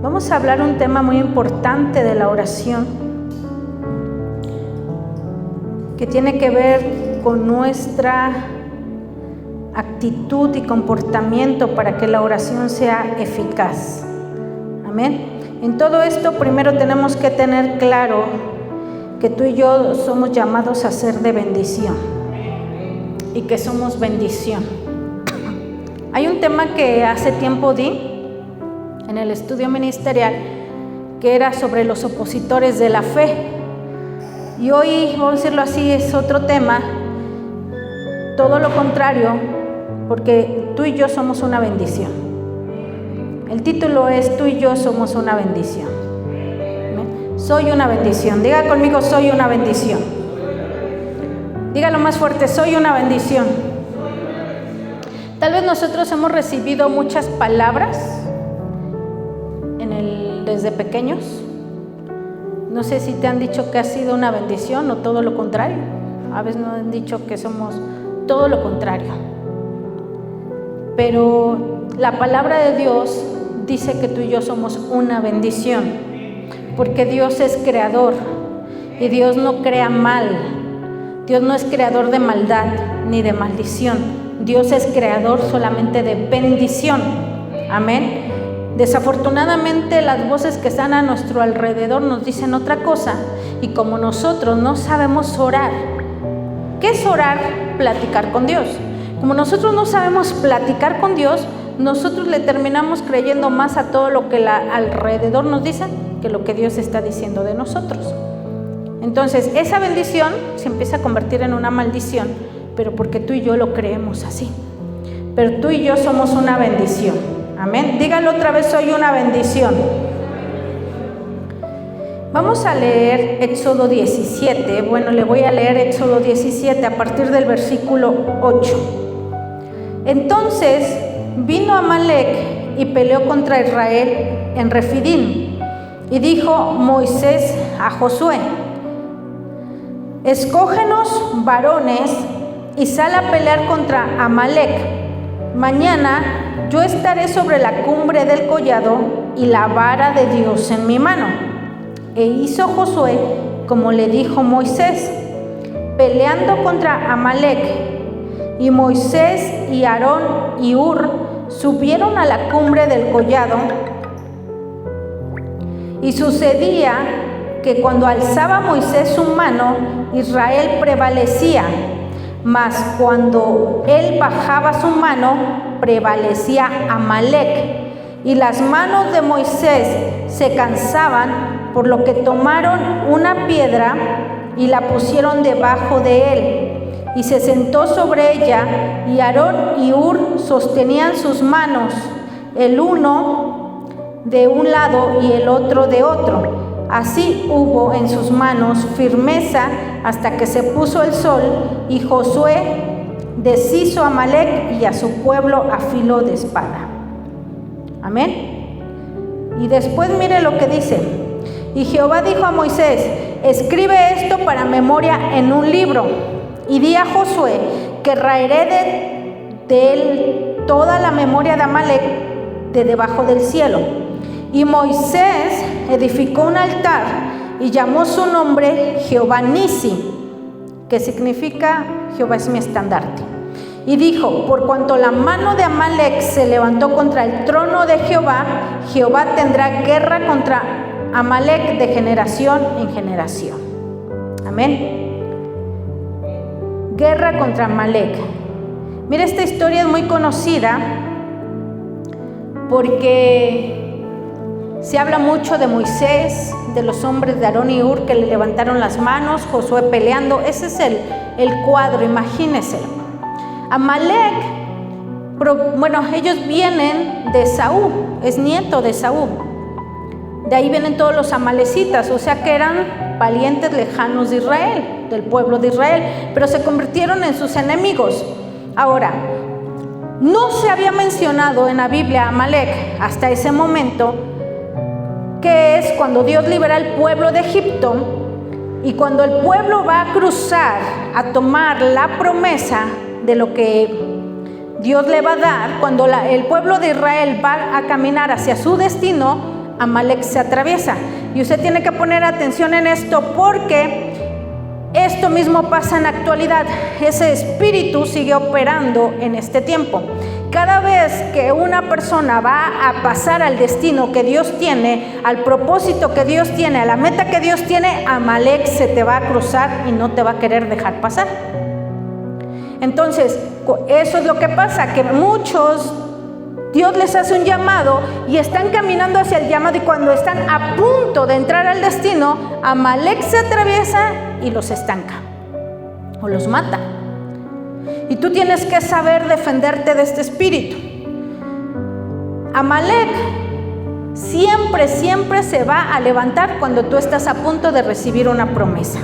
Vamos a hablar un tema muy importante de la oración, que tiene que ver con nuestra actitud y comportamiento para que la oración sea eficaz. Amén. En todo esto, primero tenemos que tener claro que tú y yo somos llamados a ser de bendición y que somos bendición. Hay un tema que hace tiempo di en el estudio ministerial que era sobre los opositores de la fe, y hoy, vamos a decirlo así, es otro tema, todo lo contrario, porque tú y yo somos una bendición. El título es: tú y yo somos una bendición. Soy una bendición. Diga conmigo: soy una bendición. Dígalo más fuerte: soy una bendición. Tal vez nosotros hemos recibido muchas palabras desde pequeños. No sé si te han dicho que has sido una bendición o todo lo contrario. A veces nos han dicho que somos todo lo contrario. Pero la palabra de Dios dice que tú y yo somos una bendición, porque Dios es creador y Dios no crea mal. Dios no es creador de maldad ni de maldición. Dios es creador solamente de bendición. Amén. Desafortunadamente, las voces que están a nuestro alrededor nos dicen otra cosa, y como nosotros no sabemos orar. ¿Qué es orar? Platicar con Dios. Como nosotros no sabemos platicar con Dios, nosotros le terminamos creyendo más a todo lo que alrededor nos dicen que lo que Dios está diciendo de nosotros. Entonces, esa bendición se empieza a convertir en una maldición, pero porque tú y yo lo creemos así. Pero tú y yo somos una bendición. Amén. Dígalo otra vez: soy una bendición. Vamos a leer Éxodo 17. Bueno, le voy a leer Éxodo 17 a partir del versículo 8. Entonces vino Amalec y peleó contra Israel en Refidim. Y dijo Moisés a Josué: escógenos varones y sal a pelear contra Amalec. Mañana yo estaré sobre la cumbre del collado y la vara de Dios en mi mano. E hizo Josué como le dijo Moisés, peleando contra Amalec. Y Moisés y Aarón y Hur subieron a la cumbre del collado. Y sucedía que cuando alzaba Moisés su mano, Israel prevalecía, mas cuando él bajaba su mano, prevalecía Amalec. Y las manos de Moisés se cansaban, por lo que tomaron una piedra y la pusieron debajo de él, y se sentó sobre ella, y Aarón y Hur sostenían sus manos, el uno de un lado y el otro de otro. Así hubo en sus manos firmeza hasta que se puso el sol, y Josué deshizo a Amalec y a su pueblo a filo de espada. Amén. Y después mire lo que dice: y Jehová dijo a Moisés: escribe esto para memoria en un libro, y di a Josué que raeré de él toda la memoria de Amalec de debajo del cielo. Y Moisés edificó un altar y llamó su nombre Jehová Nisi, que significa Jehová es mi estandarte. Y dijo: por cuanto la mano de Amalec se levantó contra el trono de Jehová, Jehová tendrá guerra contra Amalec de generación en generación. Amén. Guerra contra Amalec. Mira, esta historia es muy conocida porque se habla mucho de Moisés, de los hombres de Aarón y Hur que le levantaron las manos, Josué peleando. Ese es el cuadro, imagínense. Amalec, bueno, ellos vienen de Esaú, es nieto de Esaú. De ahí vienen todos los amalecitas, o sea que eran parientes lejanos de Israel, del pueblo de Israel, pero se convirtieron en sus enemigos. Ahora, no se había mencionado en la Biblia a Amalec hasta ese momento, que es cuando Dios libera al pueblo de Egipto, y cuando el pueblo va a cruzar a tomar la promesa de lo que Dios le va a dar, cuando el pueblo de Israel va a caminar hacia su destino, Amalek se atraviesa. Y usted tiene que poner atención en esto porque esto mismo pasa en la actualidad. Ese espíritu sigue operando en este tiempo. Cada vez que una persona va a pasar al destino que Dios tiene, al propósito que Dios tiene, a la meta que Dios tiene, Amalek se te va a cruzar y no te va a querer dejar pasar. Entonces, eso es lo que pasa, que muchos, Dios les hace un llamado y están caminando hacia el llamado, y cuando están a punto de entrar al destino, Amalek se atraviesa y los estanca o los mata. Y tú tienes que saber defenderte de este espíritu. Amalek siempre se va a levantar cuando tú estás a punto de recibir una promesa.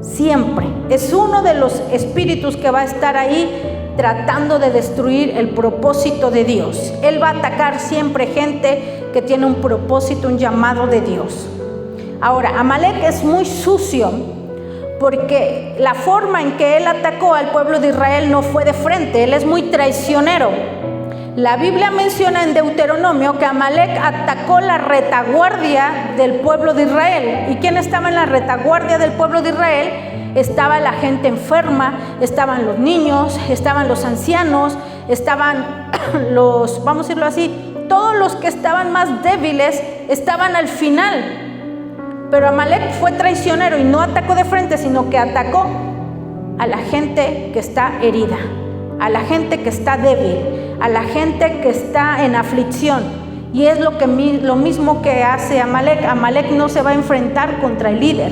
Siempre. Es uno de los espíritus que va a estar ahí tratando de destruir el propósito de Dios. Él va a atacar siempre gente que tiene un propósito, un llamado de Dios. Ahora, Amalek es muy sucio porque la forma en que él atacó al pueblo de Israel no fue de frente. Él es muy traicionero. La Biblia menciona en Deuteronomio que Amalek atacó la retaguardia del pueblo de Israel. ¿Y quién estaba en la retaguardia del pueblo de Israel? Estaba la gente enferma, estaban los niños, estaban los ancianos, estaban los, vamos a decirlo así, todos los que estaban más débiles estaban al final. Pero Amalek fue traicionero y no atacó de frente, sino que atacó a la gente que está herida, a la gente que está débil, a la gente que está en aflicción. Y es lo mismo que hace Amalek. Amalek no se va a enfrentar contra el líder.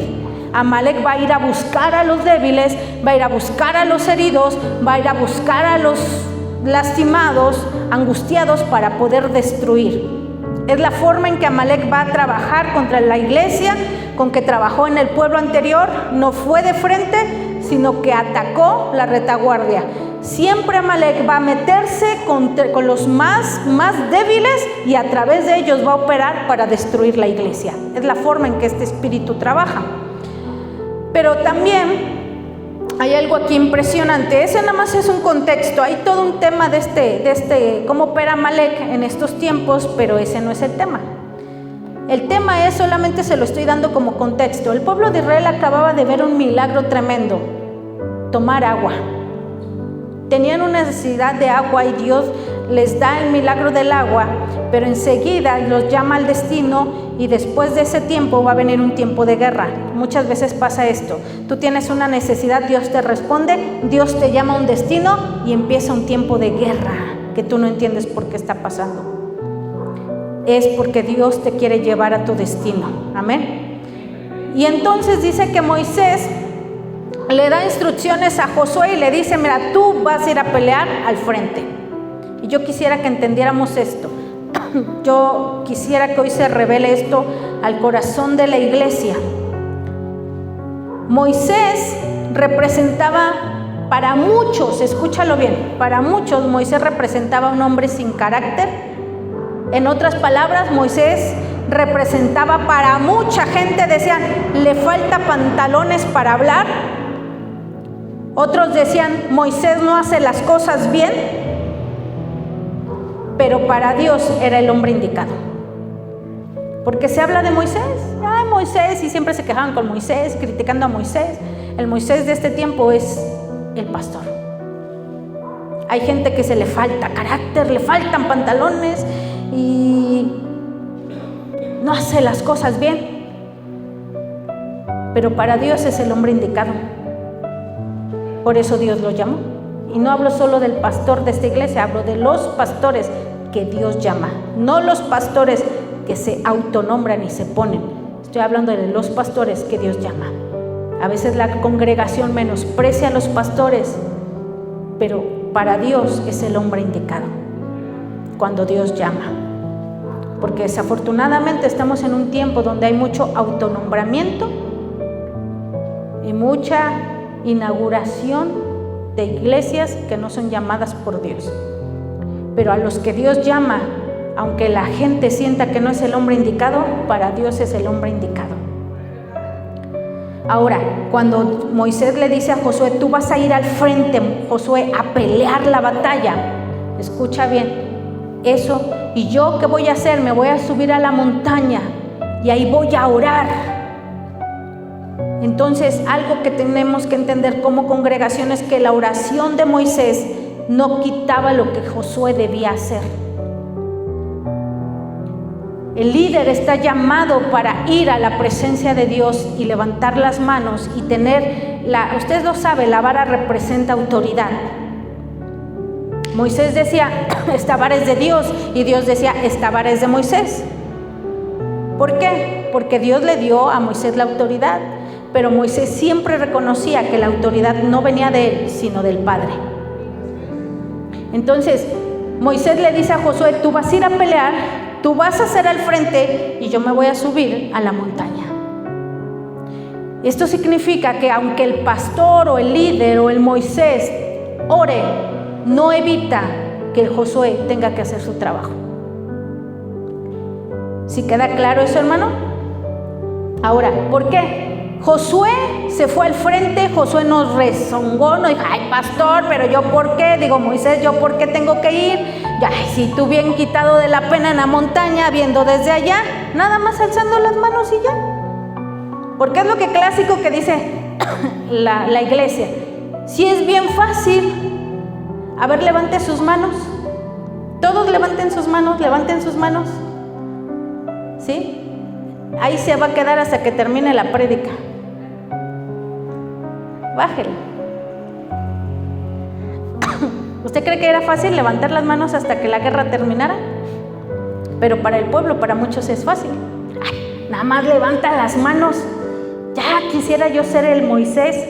Amalek va a ir a buscar a los débiles, va a ir a buscar a los heridos, va a ir a buscar a los lastimados, angustiados, para poder destruir. Es la forma en que Amalek va a trabajar contra la iglesia, con que trabajó en el pueblo anterior. No fue de frente, sino que atacó la retaguardia. Siempre Amalek va a meterse con los más débiles y a través de ellos va a operar para destruir la iglesia. Es la forma en que este espíritu trabaja. Pero también hay algo aquí impresionante. Ese nada más es un contexto. Hay todo un tema de este cómo opera Amalek en estos tiempos, pero ese no es el tema. El tema es, solamente se lo estoy dando como contexto. El pueblo de Israel acababa de ver un milagro tremendo: tomar agua. Tenían una necesidad de agua y Dios les da el milagro del agua, pero enseguida los llama al destino, y después de ese tiempo va a venir un tiempo de guerra. Muchas veces pasa esto: tú tienes una necesidad, Dios te responde, Dios te llama a un destino y empieza un tiempo de guerra que tú no entiendes por qué está pasando. Es porque Dios te quiere llevar a tu destino. Amén. Y entonces dice que Moisés le da instrucciones a Josué y le dice: mira, tú vas a ir a pelear al frente. Y yo quisiera que entendiéramos esto. Yo quisiera que hoy se revele esto al corazón de la iglesia. Moisés representaba para muchos, escúchalo bien, para muchos Moisés representaba a un hombre sin carácter. En otras palabras, Moisés representaba para mucha gente, decían, le falta pantalones para hablar. Otros decían, Moisés no hace las cosas bien. Pero para Dios era el hombre indicado. Porque se habla de Moisés, ay, Moisés, y siempre se quejaban con Moisés, criticando a Moisés. El Moisés de este tiempo es el pastor. Hay gente que se le falta carácter, le faltan pantalones y no hace las cosas bien. Pero para Dios es el hombre indicado. Por eso Dios lo llamó. Y no hablo solo del pastor de esta iglesia, hablo de los pastores que Dios llama, no los pastores que se autonombran y se ponen. Estoy hablando de los pastores que Dios llama. A veces la congregación menosprecia a los pastores, pero para Dios es el hombre indicado cuando Dios llama. Porque desafortunadamente estamos en un tiempo donde hay mucho autonombramiento y mucha inauguración de iglesias que no son llamadas por Dios. Pero a los que Dios llama, aunque la gente sienta que no es el hombre indicado, para Dios es el hombre indicado. Ahora, cuando Moisés le dice a Josué, tú vas a ir al frente, Josué, a pelear la batalla, escucha bien, eso ¿y yo qué voy a hacer? Me voy a subir a la montaña y ahí voy a orar. Entonces, algo que tenemos que entender como congregación es que la oración de Moisés no quitaba lo que Josué debía hacer. El líder está llamado para ir a la presencia de Dios y levantar las manos y tener usted lo sabe, la vara representa autoridad. Moisés decía, esta vara es de Dios, y Dios decía, esta vara es de Moisés. ¿Por qué? Porque Dios le dio a Moisés la autoridad, pero Moisés siempre reconocía que la autoridad no venía de él, sino del Padre. Entonces, Moisés le dice a Josué, tú vas a ir a pelear, tú vas a hacer al frente y yo me voy a subir a la montaña. Esto significa que aunque el pastor o el líder o el Moisés ore, no evita que el Josué tenga que hacer su trabajo. ¿Sí queda claro eso, hermano? Ahora, ¿por qué? Josué se fue al frente, Josué nos rezongó, nos dijo, ay pastor, pero yo por qué, digo Moisés, yo por qué tengo que ir, ya, si tú bien quitado de la pena en la montaña, viendo desde allá, nada más alzando las manos y ya. Porque es lo que clásico que dice la iglesia, si es bien fácil, a ver, levante sus manos, todos levanten sus manos, ¿sí? Ahí se va a quedar hasta que termine la prédica. Bájele. ¿Usted cree que era fácil levantar las manos hasta que la guerra terminara? Pero para el pueblo, para muchos es fácil. Ay, nada más levanta las manos. Ya quisiera yo ser el Moisés.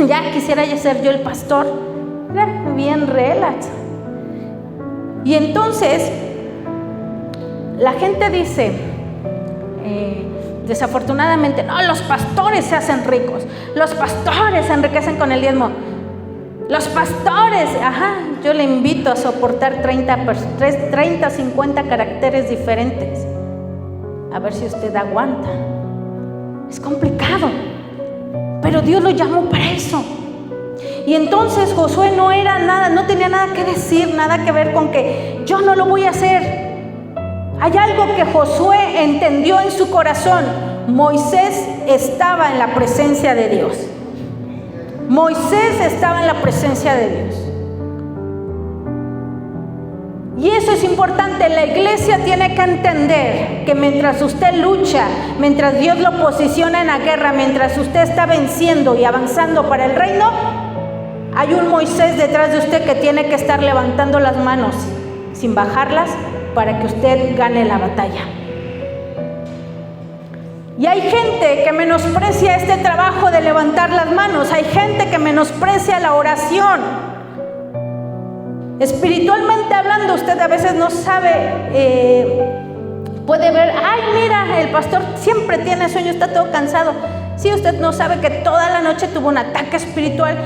Ya quisiera yo ser yo el pastor. Era bien relax. Y entonces la gente dice, desafortunadamente, no, los pastores se hacen ricos, los pastores se enriquecen con el diezmo, los pastores, yo le invito a soportar 30, 50 caracteres diferentes, a ver si usted aguanta. Es complicado, pero Dios lo llamó para eso. Y entonces Josué no tenía nada que decir, nada que ver con que yo no lo voy a hacer. Hay algo que Josué entendió en su corazón. Moisés estaba en la presencia de Dios. Moisés estaba en la presencia de Dios. Y eso es importante. La iglesia tiene que entender que mientras usted lucha, mientras Dios lo posiciona en la guerra, mientras usted está venciendo y avanzando para el reino, hay un Moisés detrás de usted que tiene que estar levantando las manos sin bajarlas para que usted gane la batalla. Y hay gente que menosprecia este trabajo de levantar las manos. Hay gente que menosprecia la oración. Espiritualmente hablando, usted a veces no sabe, puede ver, ay mira, el pastor siempre tiene sueño, está todo cansado. Sí, usted no sabe que toda la noche tuvo un ataque espiritual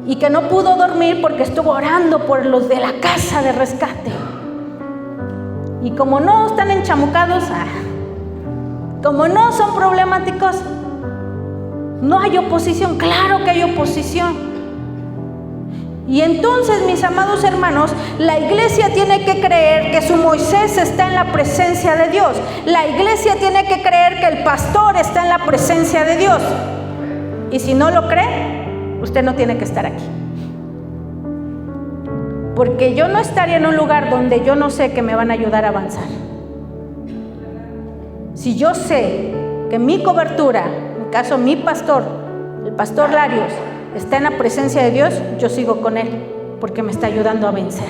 y que no pudo dormir porque estuvo orando por los de la casa de rescate. Y como no están enchamucados, como no son problemáticos, no hay oposición. Claro que hay oposición. Y entonces, mis amados hermanos, la iglesia tiene que creer que su Moisés está en la presencia de Dios. La iglesia tiene que creer que el pastor está en la presencia de Dios. Y si no lo cree, usted no tiene que estar aquí. Porque yo no estaría en un lugar donde yo no sé que me van a ayudar a avanzar. Si yo sé que mi cobertura, en mi caso mi pastor, el pastor Larios, está en la presencia de Dios, yo sigo con él, porque me está ayudando a vencer.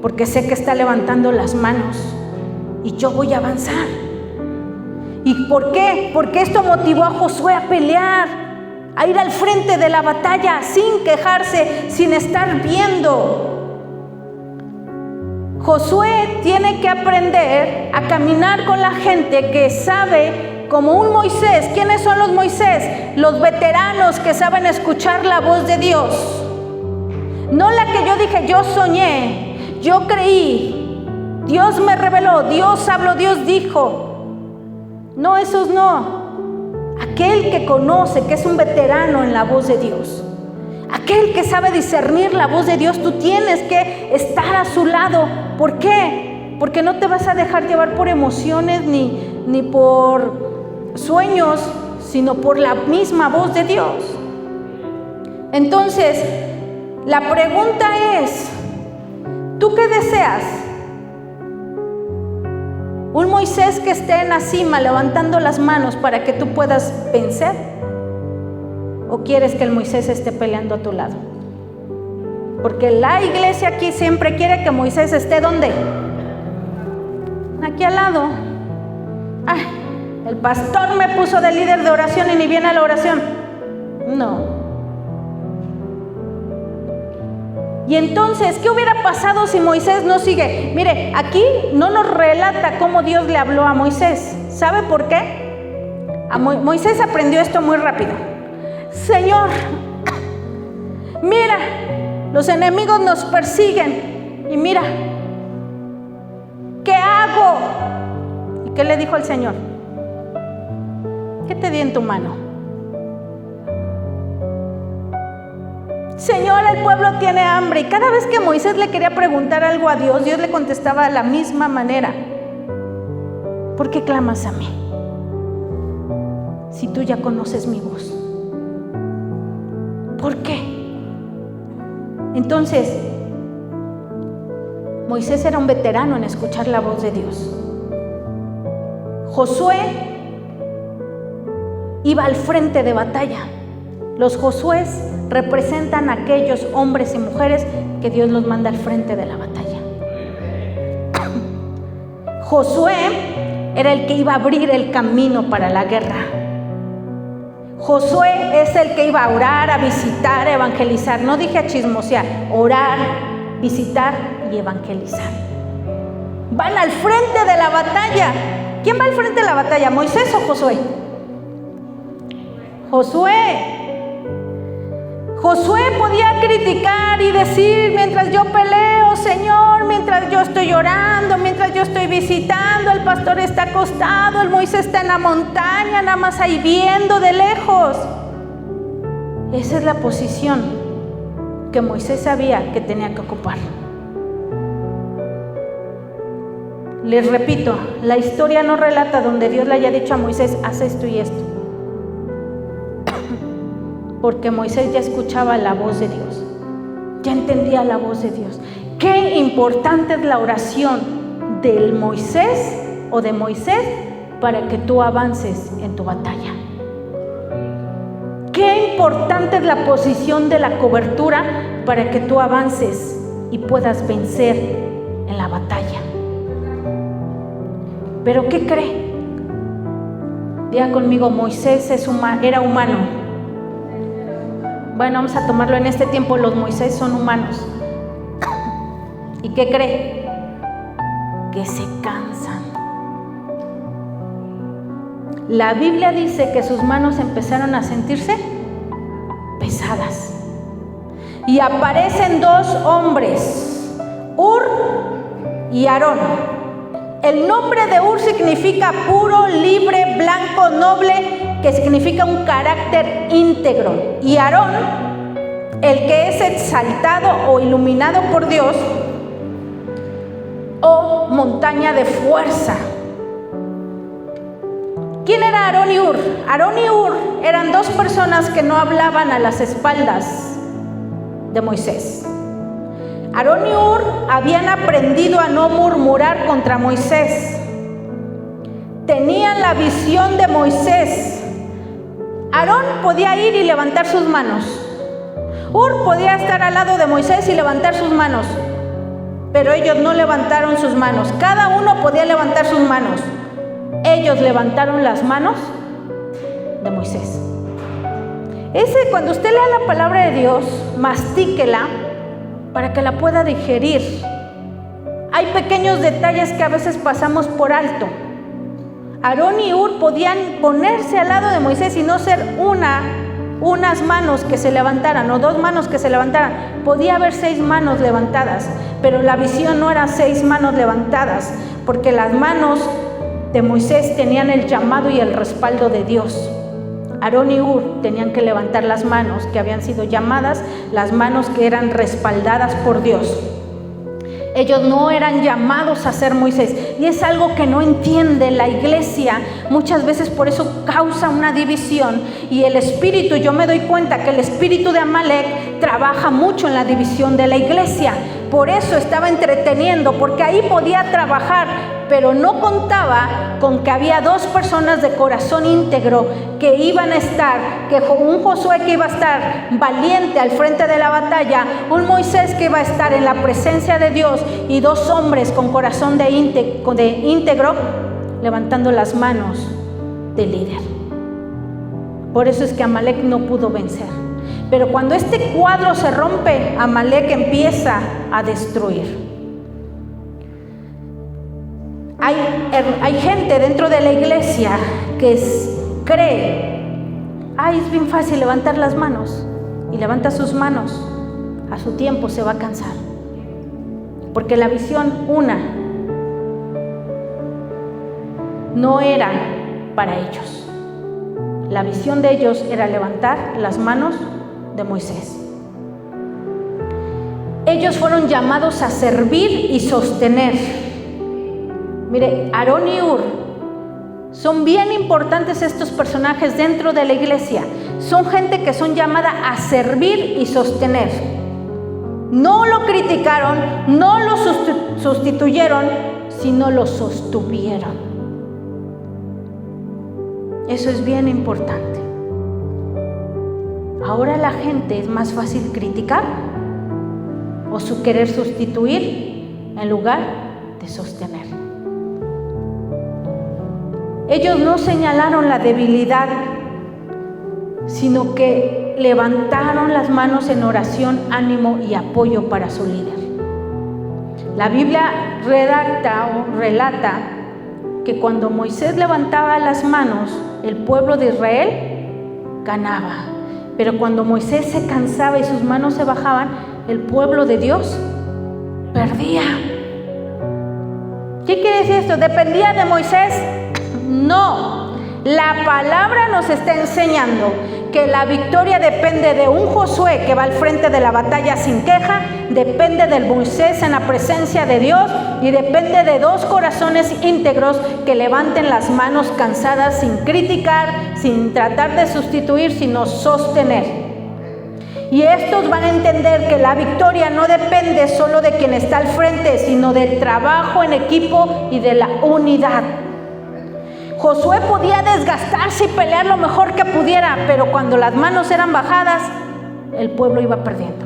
Porque sé que está levantando las manos y yo voy a avanzar. ¿Y por qué? Porque esto motivó a Josué a pelear, a ir al frente de la batalla sin quejarse, sin estar viendo. Josué tiene que aprender a caminar con la gente que sabe, como un Moisés. ¿Quiénes son los Moisés? Los veteranos que saben escuchar la voz de Dios. No la que yo dije, yo soñé, yo creí, Dios me reveló, Dios habló, Dios dijo. No, esos no. Aquel que conoce, que es un veterano en la voz de Dios. Aquel que sabe discernir la voz de Dios, tú tienes que estar a su lado. ¿Por qué? Porque no te vas a dejar llevar por emociones ni por sueños, sino por la misma voz de Dios. Entonces, la pregunta es, ¿tú qué deseas? ¿Un Moisés que esté en la cima levantando las manos para que tú puedas vencer? ¿O quieres que el Moisés esté peleando a tu lado? Porque la iglesia aquí siempre quiere que Moisés esté ¿dónde? Aquí al lado. Ay, el pastor me puso de líder de oración y ni viene a la oración. No. Y entonces, ¿qué hubiera pasado si Moisés no sigue? Mire, aquí no nos relata cómo Dios le habló a Moisés. ¿Sabe por qué? Moisés aprendió esto muy rápido. Señor, mira, los enemigos nos persiguen. Y mira, ¿qué hago? ¿Y qué le dijo el Señor? ¿Qué te di en tu mano? Señor, el pueblo tiene hambre. Y cada vez que Moisés le quería preguntar algo a Dios, Dios le contestaba de la misma manera. ¿Por qué clamas a mí? Si tú ya conoces mi voz. ¿Por qué? Entonces, Moisés era un veterano en escuchar la voz de Dios. Josué iba al frente de batalla. Los Josués representan a aquellos hombres y mujeres que Dios los manda al frente de la batalla. Josué era el que iba a abrir el camino para la guerra. Josué es el que iba a orar, a visitar, a evangelizar. No dije a chismosear, orar, visitar y evangelizar. Van al frente de la batalla. ¿Quién va al frente de la batalla? ¿Moisés o Josué? Josué. Josué podía criticar y decir, mientras yo peleo, Señor, mientras yo estoy orando, mientras yo estoy visitando, el pastor está acostado, el Moisés está en la montaña, nada más ahí viendo de lejos. Esa es la posición que Moisés sabía que tenía que ocupar. Les repito, la historia no relata donde Dios le haya dicho a Moisés, haz esto y esto. Porque Moisés ya escuchaba la voz de Dios, ya entendía la voz de Dios. Qué importante es la oración del Moisés o de Moisés para que tú avances en tu batalla. Qué importante es la posición de la cobertura para que tú avances y puedas vencer en la batalla. ¿Pero qué cree? Diga conmigo, Moisés era humano. Bueno, vamos a tomarlo en este tiempo, los Moisés son humanos. ¿Y qué cree? Que se cansan. La Biblia dice que sus manos empezaron a sentirse pesadas. Y aparecen dos hombres, Hur y Aarón. El nombre de Hur significa puro, libre, blanco, noble, que significa un carácter íntegro. Y Aarón, el que es exaltado o iluminado por Dios, o montaña de fuerza. ¿Quién era Aarón y Hur? Aarón y Hur eran dos personas que no hablaban a las espaldas de Moisés. Aarón y Hur habían aprendido a no murmurar contra Moisés. Tenían la visión de Moisés. Aarón podía ir y levantar sus manos. Hur podía estar al lado de Moisés y levantar sus manos. Pero ellos no levantaron sus manos. Cada uno podía levantar sus manos. Ellos levantaron las manos de Moisés. Cuando usted lea la palabra de Dios, mastíquela para que la pueda digerir. Hay pequeños detalles que a veces pasamos por alto. Aarón y Hur podían ponerse al lado de Moisés y no ser unas manos que se levantaran o dos manos que se levantaran. Podía haber 6 manos levantadas, pero la visión no era 6 manos levantadas, porque las manos de Moisés tenían el llamado y el respaldo de Dios. Aarón y Hur tenían que levantar las manos que habían sido llamadas, las manos que eran respaldadas por Dios. Ellos no eran llamados a ser Moisés. Y es algo que no entiende la iglesia. Muchas veces por eso causa una división. Y el espíritu, yo me doy cuenta que el espíritu de Amalek trabaja mucho en la división de la iglesia. Por eso estaba entreteniendo, porque ahí podía trabajar, pero no contaba con que había dos personas de corazón íntegro que iban a estar, que un Josué que iba a estar valiente al frente de la batalla, un Moisés que iba a estar en la presencia de Dios y dos hombres con corazón de íntegro levantando las manos del líder. Por eso es que Amalek no pudo vencer. Pero cuando este cuadro se rompe, Amalek empieza a destruir. Hay gente dentro de la iglesia que cree, es bien fácil levantar las manos, y levanta sus manos, a su tiempo se va a cansar. Porque la visión, no era para ellos. La visión de ellos era levantar las manos de Moisés. Ellos fueron llamados a servir y sostener. Mire, Aarón y Hur son bien importantes estos personajes dentro de la iglesia. Son gente que son llamada a servir y sostener. No lo criticaron, no lo sustituyeron, sino lo sostuvieron. Eso es bien importante. Ahora la gente es más fácil criticar o querer sustituir en lugar de sostener. Ellos no señalaron la debilidad, sino que levantaron las manos en oración, ánimo y apoyo para su líder. La Biblia relata que cuando Moisés levantaba las manos, el pueblo de Israel ganaba. Pero cuando Moisés se cansaba y sus manos se bajaban, el pueblo de Dios perdía. ¿Qué quiere decir esto? ¿Dependía de Moisés? No. La palabra nos está enseñando que la victoria depende de un Josué que va al frente de la batalla sin queja, depende del Moisés en la presencia de Dios y depende de dos corazones íntegros que levanten las manos cansadas sin criticar, sin tratar de sustituir, sino sostener. Y estos van a entender que la victoria no depende solo de quien está al frente, sino del trabajo en equipo y de la unidad. Josué podía desgastarse y pelear lo mejor que pudiera, pero cuando las manos eran bajadas, el pueblo iba perdiendo.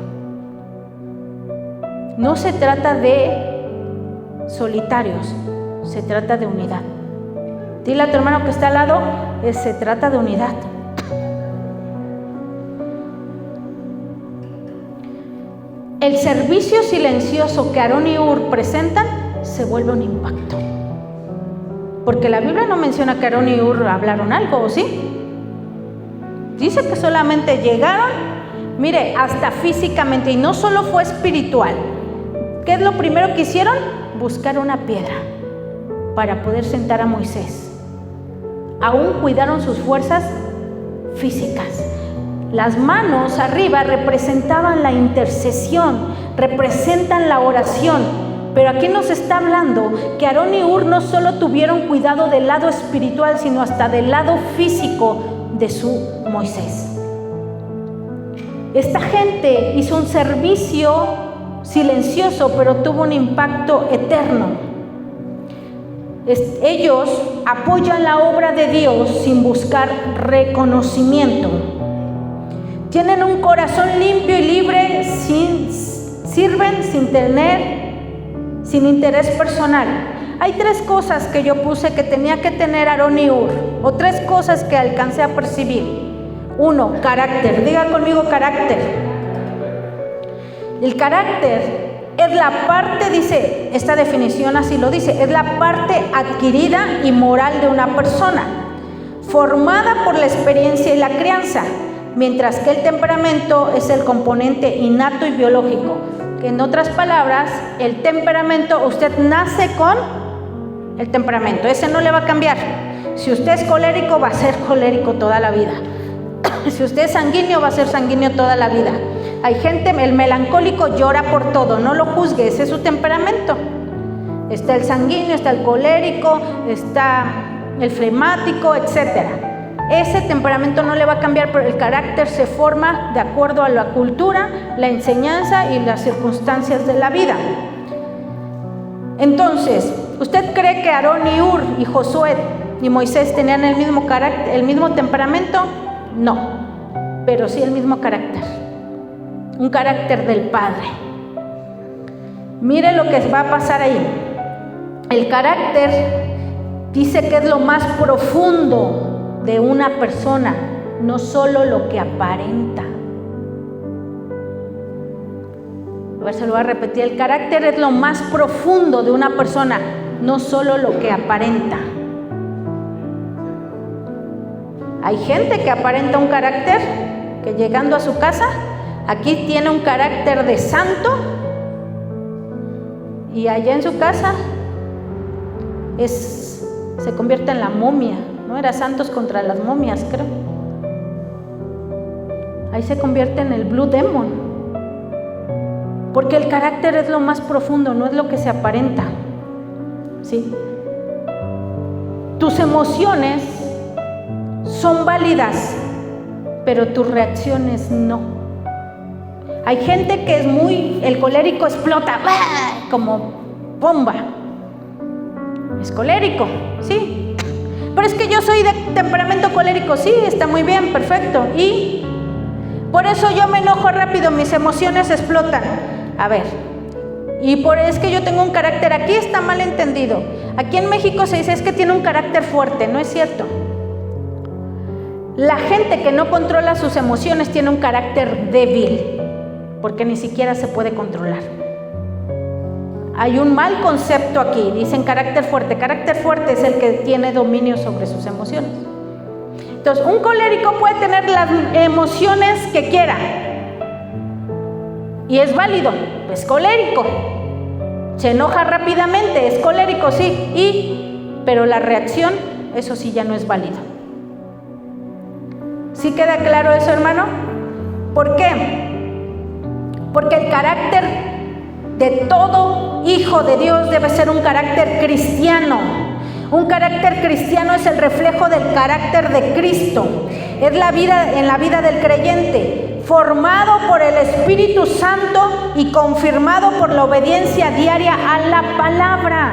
No se trata de solitarios, se trata de unidad. Dile a tu hermano que está al lado, se trata de unidad. El servicio silencioso que Aarón y Hur presentan se vuelve un impacto. Porque la Biblia no menciona que Aarón y Hur hablaron algo, ¿o sí? Dice que solamente llegaron, mire, hasta físicamente, y no solo fue espiritual. ¿Qué es lo primero que hicieron? Buscar una piedra para poder sentar a Moisés. Aún cuidaron sus fuerzas físicas. Las manos arriba representaban la intercesión, representan la oración. Pero aquí nos está hablando que Aarón y Hur no solo tuvieron cuidado del lado espiritual, sino hasta del lado físico de su Moisés. Esta gente hizo un servicio silencioso, pero tuvo un impacto eterno. Ellos apoyan la obra de Dios sin buscar reconocimiento. Tienen un corazón limpio y libre, sirven sin interés personal. Hay tres cosas que yo puse que tenía que tener Aarón y Hur, o tres cosas que alcancé a percibir. 1, carácter. Diga conmigo carácter. El carácter es la parte, dice, esta definición así lo dice, es la parte adquirida y moral de una persona, formada por la experiencia y la crianza, mientras que el temperamento es el componente innato y biológico. En otras palabras, el temperamento, usted nace con el temperamento, ese no le va a cambiar. Si usted es colérico, va a ser colérico toda la vida. Si usted es sanguíneo, va a ser sanguíneo toda la vida. Hay gente, el melancólico llora por todo, no lo juzgue, ese es su temperamento. Está el sanguíneo, está el colérico, está el flemático, etcétera. Ese temperamento no le va a cambiar, pero el carácter se forma de acuerdo a la cultura, la enseñanza y las circunstancias de la vida. Entonces, ¿usted cree que Aarón y Hur y Josué y Moisés tenían el mismo carácter, el mismo temperamento? No, pero sí el mismo carácter. Un carácter del Padre. Mire lo que va a pasar ahí. El carácter dice que es lo más profundo de una persona, no solo lo que aparenta. A ver, se lo voy a repetir. El carácter es lo más profundo de una persona, no solo lo que aparenta. Hay gente que aparenta un carácter, que llegando a su casa, aquí tiene un carácter de santo, y allá en su casa se convierte en la momia, ¿no? Era Santos contra las momias, creo. Ahí se convierte en el Blue Demon. Porque el carácter es lo más profundo, no es lo que se aparenta. ¿Sí? Tus emociones son válidas, pero tus reacciones no. Hay gente que es el colérico explota, ¡bah!, como bomba. Es colérico, sí. Pero es que yo soy de temperamento colérico, sí, está muy bien, perfecto. Y por eso yo me enojo rápido, mis emociones explotan. A ver, es que yo tengo un carácter, aquí está mal entendido. Aquí en México se dice es que tiene un carácter fuerte, no es cierto. La gente que no controla sus emociones tiene un carácter débil, porque ni siquiera se puede controlar. Hay un mal concepto aquí, dicen carácter fuerte. Carácter fuerte es el que tiene dominio sobre sus emociones. Entonces, un colérico puede tener las emociones que quiera y es válido, es colérico. Se enoja rápidamente, es colérico, sí, pero la reacción, eso sí ya no es válido. ¿Sí queda claro eso, hermano? ¿Por qué? Porque el carácter de todo hijo de Dios debe ser un carácter cristiano. Un carácter cristiano es el reflejo del carácter de Cristo. Es la vida en la vida del creyente, formado por el Espíritu Santo y confirmado por la obediencia diaria a la palabra.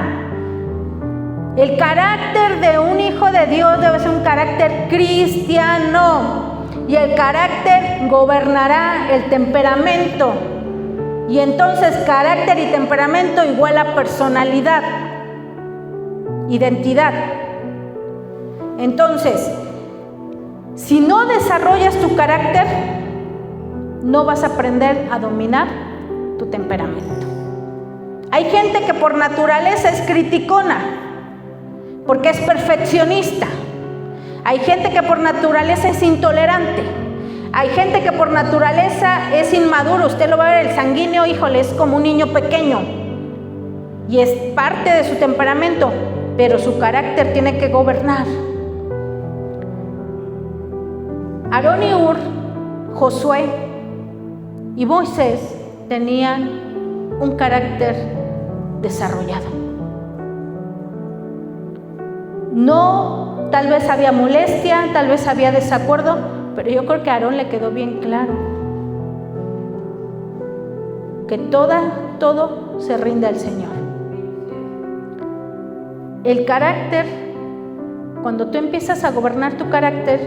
El carácter de un hijo de Dios debe ser un carácter cristiano. Y el carácter gobernará el temperamento. Y entonces carácter y temperamento igual a personalidad, identidad. Entonces, si no desarrollas tu carácter, no vas a aprender a dominar tu temperamento. Hay gente que por naturaleza es criticona, porque es perfeccionista. Hay gente que por naturaleza es intolerante. Hay gente que por naturaleza es inmaduro. Usted lo va a ver, el sanguíneo, híjole, es como un niño pequeño. Y es parte de su temperamento, pero su carácter tiene que gobernar. Aarón y Hur, Josué y Moisés tenían un carácter desarrollado. No, tal vez había molestia, tal vez había desacuerdo, pero yo creo que a Aarón le quedó bien claro que todo se rinde al Señor. El carácter, cuando tú empiezas a gobernar tu carácter,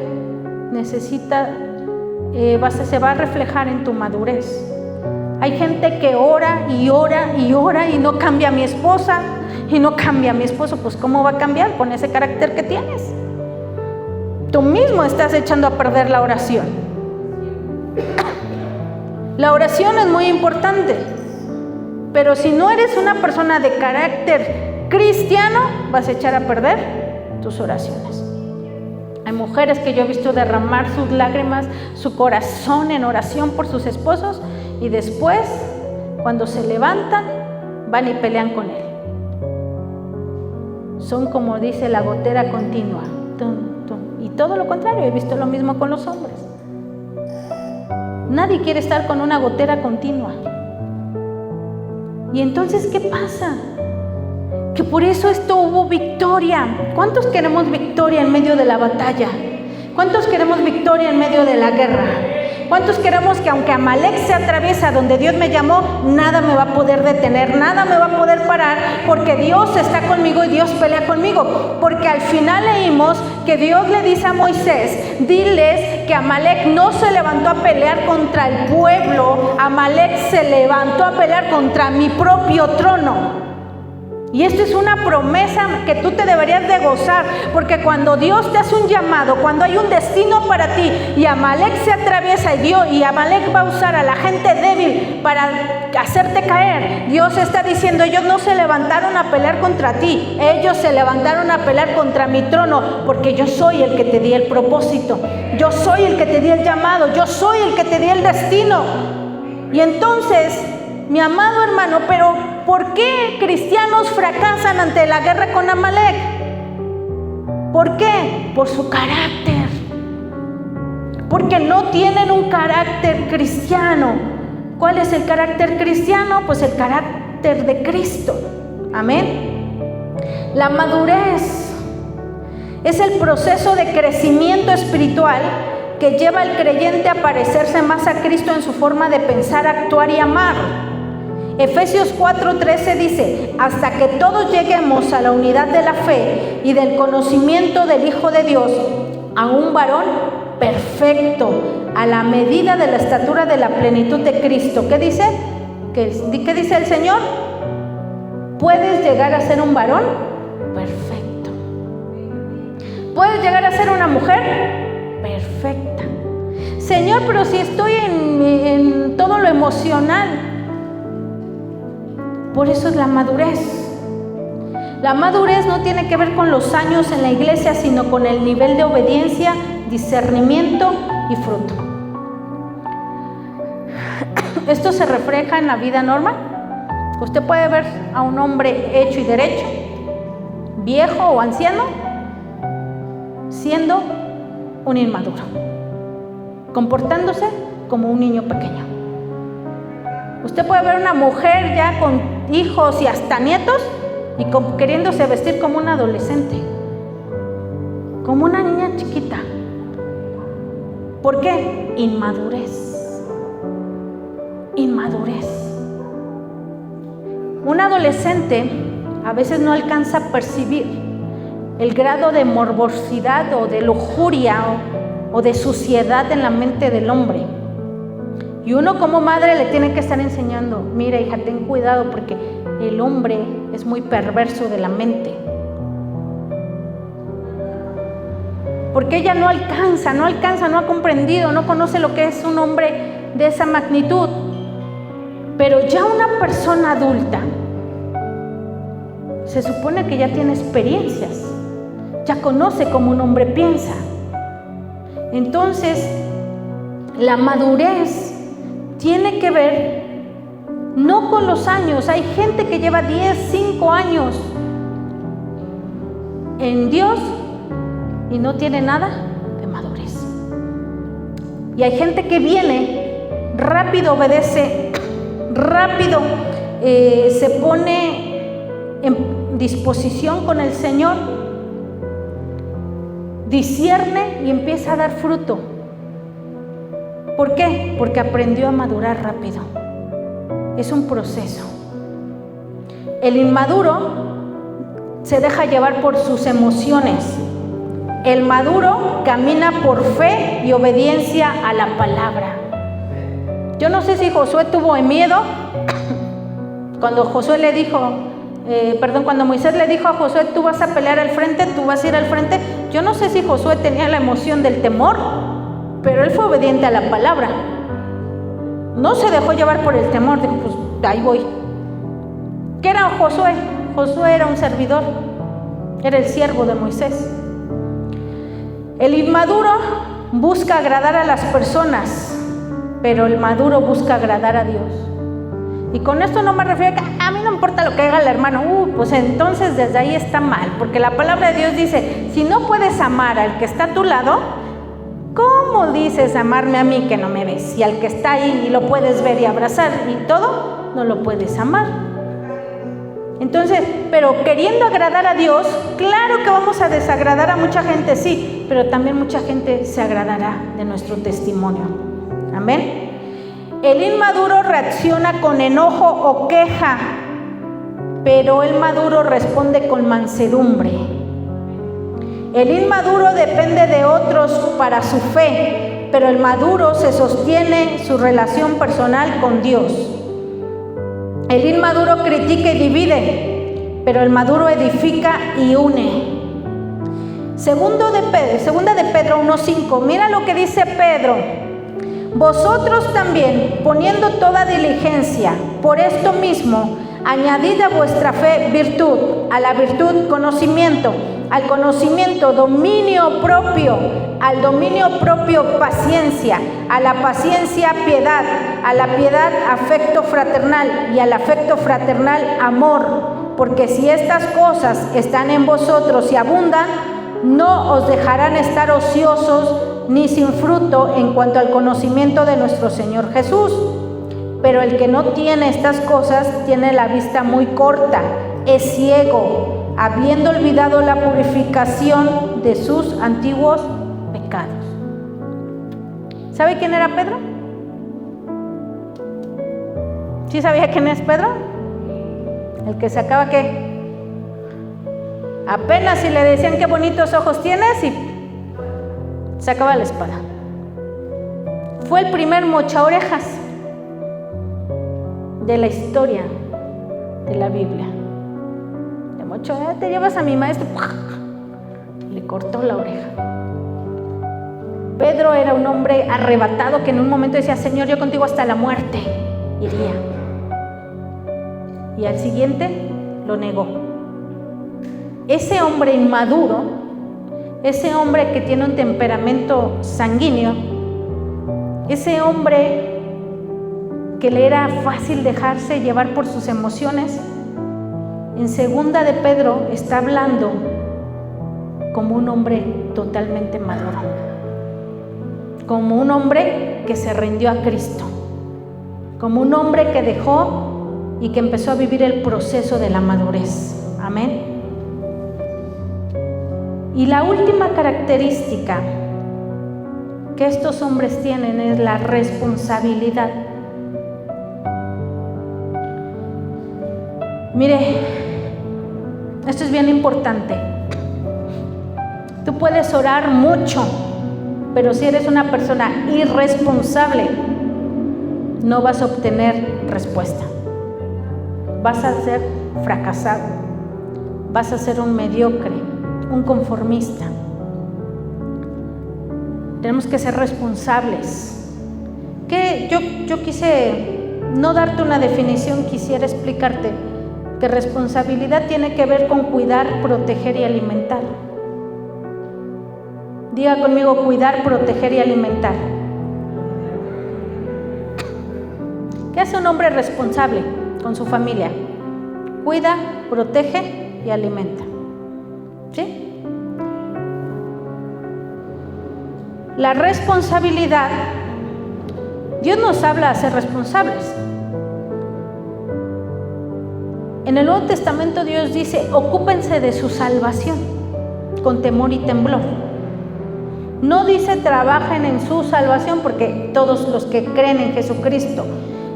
se va a reflejar en tu madurez. Hay gente que ora y ora y ora y no cambia a mi esposa y no cambia a mi esposo. Pues ¿cómo va a cambiar con ese carácter que tienes? Tú mismo estás echando a perder la oración. La oración es muy importante, pero si no eres una persona de carácter cristiano, vas a echar a perder tus oraciones. Hay mujeres que yo he visto derramar sus lágrimas, su corazón en oración por sus esposos, y después, cuando se levantan, van y pelean con él. Son, como dice, la gotera continua. Tum, tum. Y todo lo contrario, he visto lo mismo con los hombres. Nadie quiere estar con una gotera continua. Y entonces, ¿qué pasa? Que por eso esto hubo victoria. ¿Cuántos queremos victoria en medio de la batalla? ¿Cuántos queremos victoria en medio de la guerra? ¿Cuántos queremos que aunque Amalek se atraviesa donde Dios me llamó, nada me va a poder detener, nada me va a poder parar, porque Dios está conmigo y Dios pelea conmigo? Porque al final leímos que Dios le dice a Moisés, diles que Amalek no se levantó a pelear contra el pueblo, Amalek se levantó a pelear contra mi propio trono. Y esto es una promesa que tú te deberías de gozar, porque cuando Dios te hace un llamado, cuando hay un destino para ti y Amalek se atraviesa y Amalek va a usar a la gente débil para hacerte caer, Dios está diciendo, ellos no se levantaron a pelear contra ti, ellos se levantaron a pelear contra mi trono, porque yo soy el que te di el propósito, yo soy el que te di el llamado, yo soy el que te di el destino. Y entonces, mi amado hermano, pero ¿por qué cristianos fracasan ante la guerra con Amalek? ¿Por qué? Por su carácter. Porque no tienen un carácter cristiano. ¿Cuál es el carácter cristiano? Pues el carácter de Cristo. Amén. La madurez es el proceso de crecimiento espiritual que lleva al creyente a parecerse más a Cristo en su forma de pensar, actuar y amar. Efesios 4:13 dice, hasta que todos lleguemos a la unidad de la fe y del conocimiento del Hijo de Dios, a un varón perfecto, a la medida de la estatura de la plenitud de Cristo. ¿Qué dice? ¿Qué dice el Señor? Puedes llegar a ser un varón perfecto. Puedes llegar a ser una mujer perfecta. Señor, pero si estoy en todo lo emocional. Por eso es la madurez. La madurez no tiene que ver con los años en la iglesia, sino con el nivel de obediencia, discernimiento y fruto. Esto se refleja en la vida normal. Usted puede ver a un hombre hecho y derecho, viejo o anciano, siendo un inmaduro, comportándose como un niño pequeño. Usted puede ver una mujer ya con hijos y hasta nietos y queriéndose vestir como un adolescente, como una niña chiquita. ¿Por qué? Inmadurez. Inmadurez. Un adolescente a veces no alcanza a percibir el grado de morbosidad o de lujuria o de suciedad en la mente del hombre. Y uno como madre le tiene que estar enseñando, mira hija, ten cuidado porque el hombre es muy perverso de la mente. Porque ella no alcanza, no ha comprendido, no conoce lo que es un hombre de esa magnitud. Pero ya una persona adulta se supone que ya tiene experiencias, ya conoce cómo un hombre piensa. Entonces, la madurez tiene que ver no con los años. Hay gente que lleva 10, 5 años en Dios y no tiene nada de madurez. Y hay gente que viene, rápido obedece, rápido se pone en disposición con el Señor, discierne y empieza a dar fruto. ¿Por qué? Porque aprendió a madurar rápido. Es un proceso. El inmaduro se deja llevar por sus emociones. El maduro camina por fe y obediencia a la palabra. Yo no sé si Josué tuvo miedo cuando cuando Moisés le dijo a Josué, tú vas a pelear al frente, tú vas a ir al frente. Yo no sé si Josué tenía la emoción del temor, pero él fue obediente a la palabra. No se dejó llevar por el temor, dijo, pues ahí voy. ¿Qué era Josué? Josué era un servidor, era el siervo de Moisés. El inmaduro busca agradar a las personas, pero el maduro busca agradar a Dios. Y con esto no me refiero a que a mí no importa lo que haga el hermano. Pues entonces desde ahí está mal, porque la palabra de Dios dice, si no puedes amar al que está a tu lado, ¿Cómo dices amarme a mí que no me ves? Y al que está ahí y lo puedes ver y abrazar y todo, no lo puedes amar. Entonces, pero queriendo agradar a Dios, claro que vamos a desagradar a mucha gente, sí, pero también mucha gente se agradará de nuestro testimonio. Amén. El inmaduro reacciona con enojo o queja, pero el maduro responde con mansedumbre. El inmaduro depende de otros para su fe, pero el maduro se sostiene su relación personal con Dios. El inmaduro critica y divide, pero el maduro edifica y une. Segunda de Pedro 1:5, mira lo que dice Pedro. Vosotros también, poniendo toda diligencia, por esto mismo, añadid a vuestra fe virtud, a la virtud conocimiento, al conocimiento dominio propio, al dominio propio paciencia, a la paciencia piedad, a la piedad afecto fraternal y al afecto fraternal amor, porque si estas cosas están en vosotros y abundan, no os dejarán estar ociosos ni sin fruto en cuanto al conocimiento de nuestro Señor Jesús. Pero el que no tiene estas cosas tiene la vista muy corta, es ciego, habiendo olvidado la purificación de sus antiguos pecados. ¿Sabe quién era Pedro? ¿Sí sabía quién es Pedro? El que sacaba ¿qué? Apenas si le decían qué bonitos ojos tienes y sacaba la espada. Fue el primer mochaorejas de la historia de la Biblia. Le mochó, te llevas a mi maestro, le cortó la oreja. Pedro era un hombre arrebatado que en un momento decía, Señor, yo contigo hasta la muerte iría. Y al siguiente lo negó. Ese hombre inmaduro, ese hombre que tiene un temperamento sanguíneo, ese hombre que le era fácil dejarse llevar por sus emociones, en segunda de Pedro está hablando como un hombre totalmente maduro, como un hombre que se rindió a Cristo, como un hombre que dejó y que empezó a vivir el proceso de la madurez. Amén. Y la última característica que estos hombres tienen es la responsabilidad. Mire, esto es bien importante. Tú puedes orar mucho, pero si eres una persona irresponsable, no vas a obtener respuesta. Vas a ser fracasado, vas a ser un mediocre, un conformista. Tenemos que ser responsables. Yo quise no darte una definición, quisiera explicarte que responsabilidad tiene que ver con cuidar, proteger y alimentar. Diga conmigo, cuidar, proteger y alimentar. ¿Qué hace un hombre responsable con su familia? Cuida, protege y alimenta. ¿Sí? La responsabilidad, Dios nos habla de ser responsables. En el Nuevo Testamento Dios dice, ocúpense de su salvación con temor y temblor. No dice trabajen en su salvación, porque todos los que creen en Jesucristo,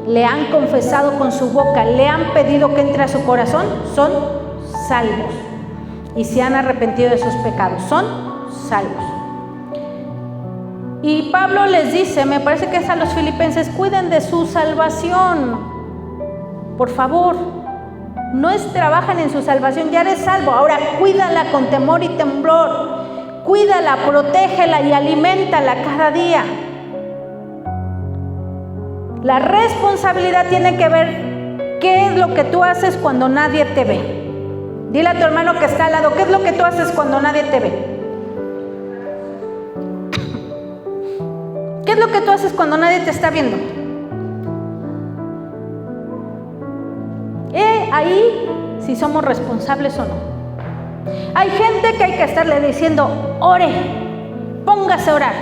le han confesado con su boca, le han pedido que entre a su corazón, son salvos. Y se han arrepentido de sus pecados, son salvos. Y Pablo les dice, me parece que es a los filipenses, cuiden de su salvación, por favor. No es trabajan en su salvación, ya eres salvo, ahora cuídala con temor y temblor, cuídala, protégela y aliméntala cada día. La responsabilidad tiene que ver qué es lo que tú haces cuando nadie te ve. Dile a tu hermano que está al lado, ¿qué es lo que tú haces cuando nadie te ve? ¿Qué es lo que tú haces cuando nadie te está viendo? Ahí si somos responsables o no. Hay gente que hay que estarle diciendo, ore, póngase a orar.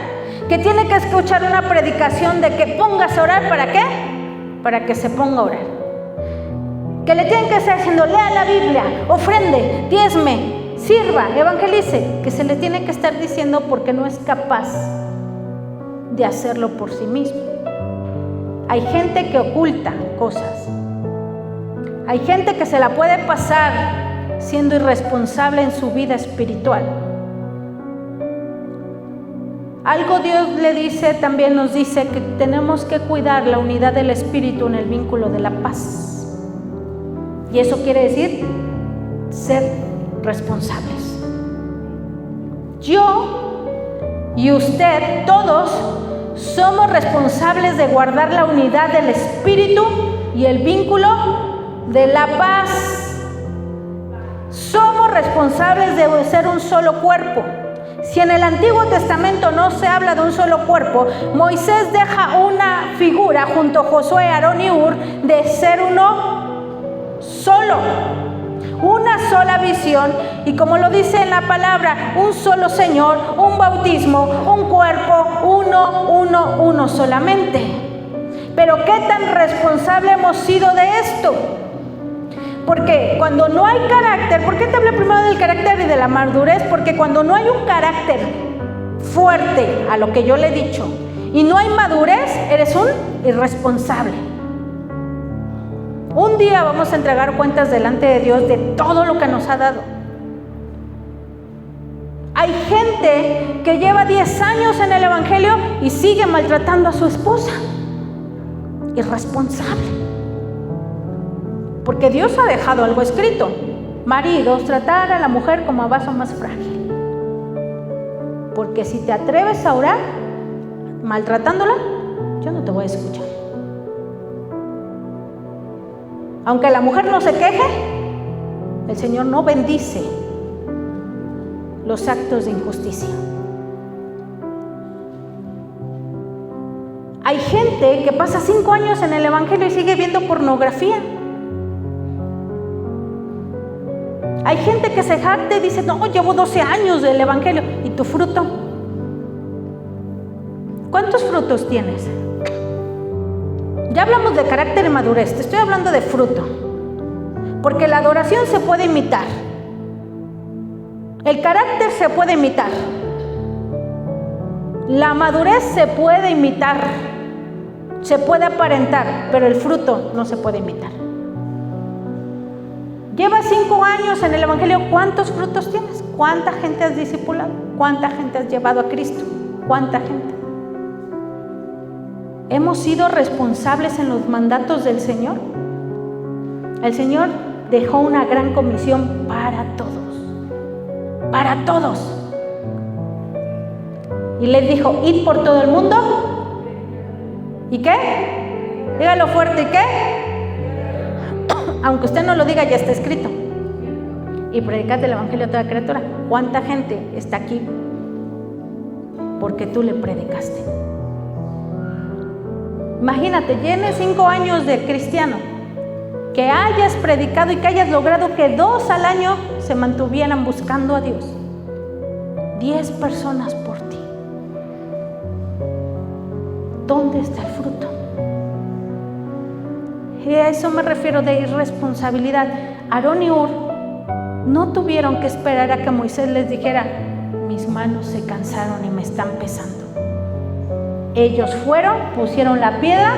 que tiene que escuchar una predicación de que pongas a orar. ¿Para qué? Para que se ponga a orar. Que le tienen que estar diciendo, lea la Biblia, ofrende, diezme, sirva, evangelice. Que se le tiene que estar diciendo porque no es capaz de hacerlo por sí mismo. Hay gente que oculta cosas. Hay gente que se la puede pasar siendo irresponsable en su vida espiritual. Algo Dios le dice, también nos dice que tenemos que cuidar la unidad del espíritu en el vínculo de la paz. Y eso quiere decir ser responsables. Yo y usted, todos, somos responsables de guardar la unidad del espíritu y el vínculo de la paz. Somos responsables de ser un solo cuerpo. Si en el Antiguo Testamento no se habla de un solo cuerpo, Moisés deja una figura junto a Josué, Aarón y Hur de ser uno solo, una sola visión, y como lo dice en la palabra, un solo Señor, un bautismo, un cuerpo, uno solamente. Pero ¿qué tan responsable hemos sido de esto? Porque cuando no hay carácter, ¿por qué te hablé primero del carácter y de la madurez? Porque cuando no hay un carácter fuerte a lo que yo le he dicho y no hay madurez, eres un irresponsable. Un día vamos a entregar cuentas delante de Dios de todo lo que nos ha dado. Hay gente que lleva 10 años en el Evangelio y sigue maltratando a su esposa. Irresponsable. Porque Dios ha dejado algo escrito. Maridos, tratar a la mujer como a vaso más frágil. Porque si te atreves a orar maltratándola, yo no te voy a escuchar. Aunque la mujer no se queje, el Señor no bendice los actos de injusticia. Hay gente que pasa 5 años en el Evangelio y sigue viendo pornografía. Hay gente que se jacta y dice, no, llevo 12 años del Evangelio. ¿Y tu fruto? ¿Cuántos frutos tienes? Ya hablamos de carácter y madurez, te estoy hablando de fruto. Porque la adoración se puede imitar. El carácter se puede imitar. La madurez se puede imitar. Se puede aparentar, pero el fruto no se puede imitar. Llevas 5 años en el Evangelio, ¿cuántos frutos tienes? ¿Cuánta gente has discipulado? ¿Cuánta gente has llevado a Cristo? ¿Cuánta gente? ¿Hemos sido responsables en los mandatos del Señor? El Señor dejó una gran comisión para todos. Para todos. Y les dijo, id por todo el mundo. ¿Y qué? Dígalo fuerte, ¿y qué? Aunque usted no lo diga, ya está escrito. Y predicad el Evangelio a toda criatura. ¿Cuánta gente está aquí? Porque tú le predicaste. Imagínate, tienes 5 años de cristiano, que hayas predicado y que hayas logrado que 2 al año se mantuvieran buscando a Dios. 10 personas por ti. ¿Dónde está el fruto? Y a eso me refiero de irresponsabilidad. Aarón y Hur no tuvieron que esperar a que Moisés les dijera, mis manos se cansaron y me están pesando. Ellos fueron, pusieron la piedra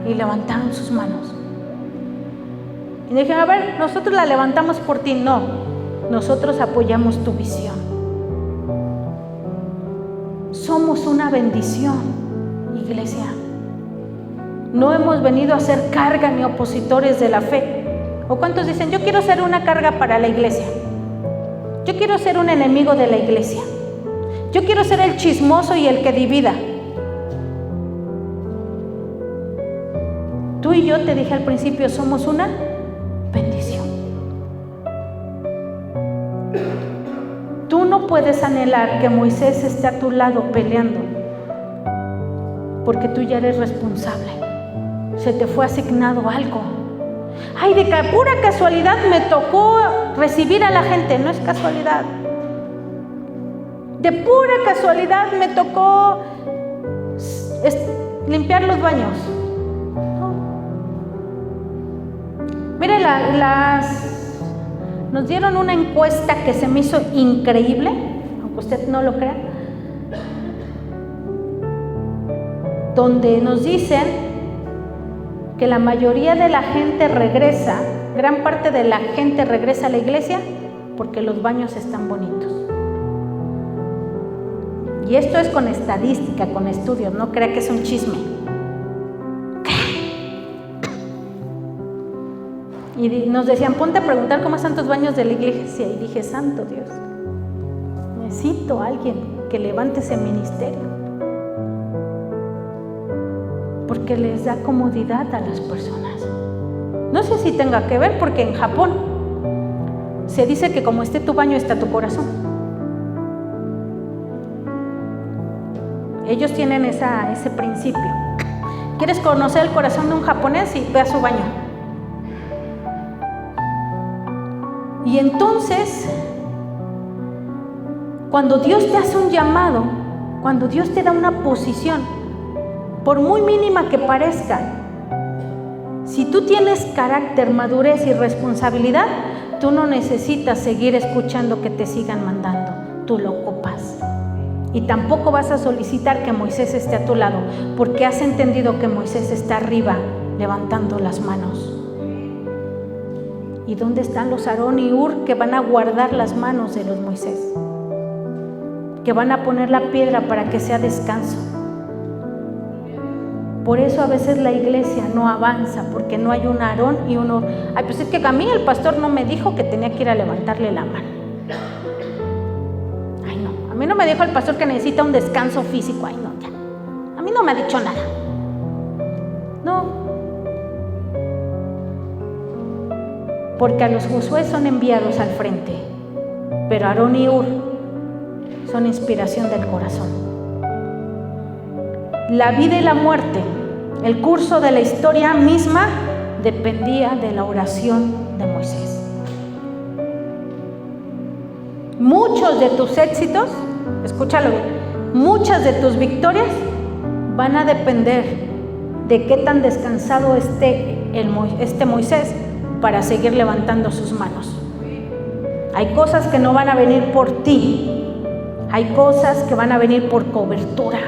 y levantaron sus manos. Y dijeron, a ver, nosotros la levantamos por ti. No, nosotros apoyamos tu visión. Somos una bendición, iglesia. No hemos venido a ser carga ni opositores de la fe. ¿O cuántos dicen, yo quiero ser una carga para la iglesia? Yo quiero ser un enemigo de la iglesia. Yo quiero ser el chismoso y el que divida. Tú y yo, te dije al principio, somos una bendición. Tú no puedes anhelar que Moisés esté a tu lado peleando, porque tú ya eres responsable. Se te fue asignado algo. Ay, de pura casualidad me tocó recibir a la gente. No es casualidad. De pura casualidad me tocó es limpiar los baños. No. Mire, nos dieron una encuesta que se me hizo increíble, aunque usted no lo crea, donde nos dicen que la mayoría de la gente regresa, gran parte de la gente regresa a la iglesia porque los baños están bonitos. Y esto es con estadística, con estudios, no crea que es un chisme. Y nos decían, ponte a preguntar cómo están tus baños de la iglesia. Y dije, santo Dios, necesito a alguien que levante ese ministerio, porque les da comodidad a las personas. No sé si tenga que ver, porque en Japón se dice que como esté tu baño, está tu corazón. Ellos tienen ese principio. ¿Quieres conocer el corazón de un japonés? Y ve a su baño. Y entonces, cuando Dios te hace un llamado, cuando Dios te da una posición, por muy mínima que parezca, si tú tienes carácter, madurez y responsabilidad, tú no necesitas seguir escuchando que te sigan mandando, tú lo ocupas. Y tampoco vas a solicitar que Moisés esté a tu lado, porque has entendido que Moisés está arriba levantando las manos. ¿Y dónde están los Aarón y Hur que van a guardar las manos de los Moisés? Que van a poner la piedra para que sea descanso. Por eso a veces la iglesia no avanza, porque no hay un Aarón y un Hur. Ay, pues es que a mí el pastor no me dijo que tenía que ir a levantarle la mano. Ay, no, a mí no me dijo el pastor que necesita un descanso físico. Ay, no, ya. A mí no me ha dicho nada. No. Porque a los Josué son enviados al frente, pero Aarón y Hur son inspiración del corazón. La vida y la muerte, el curso de la historia misma, dependía de la oración de Moisés. Muchos de tus éxitos, escúchalo bien, muchas de tus victorias van a depender de qué tan descansado esté este Moisés para seguir levantando sus manos. Hay cosas que no van a venir por ti, hay cosas que van a venir por cobertura.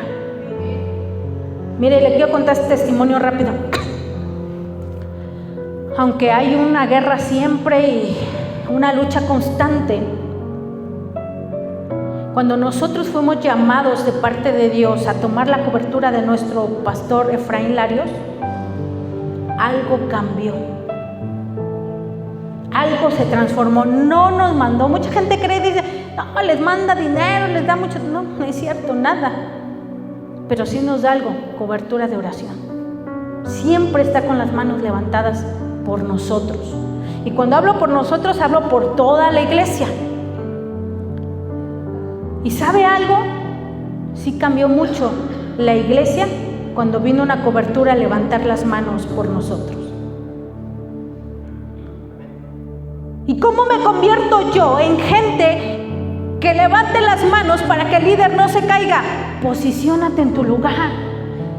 Mire, le quiero contar este testimonio rápido. Aunque hay una guerra siempre y una lucha constante, cuando nosotros fuimos llamados de parte de Dios a tomar la cobertura de nuestro pastor Efraín Larios, algo cambió. Algo se transformó, no nos mandó. Mucha gente cree y dice, no, les manda dinero, les da mucho. No, no es cierto, nada. Pero sí nos da algo, cobertura de oración. Siempre está con las manos levantadas por nosotros. Y cuando hablo por nosotros, hablo por toda la iglesia. ¿Y sabe algo? Sí cambió mucho la iglesia cuando vino una cobertura a levantar las manos por nosotros. ¿Y cómo me convierto yo en gente que levante las manos para que el líder no se caiga? Posiciónate en tu lugar,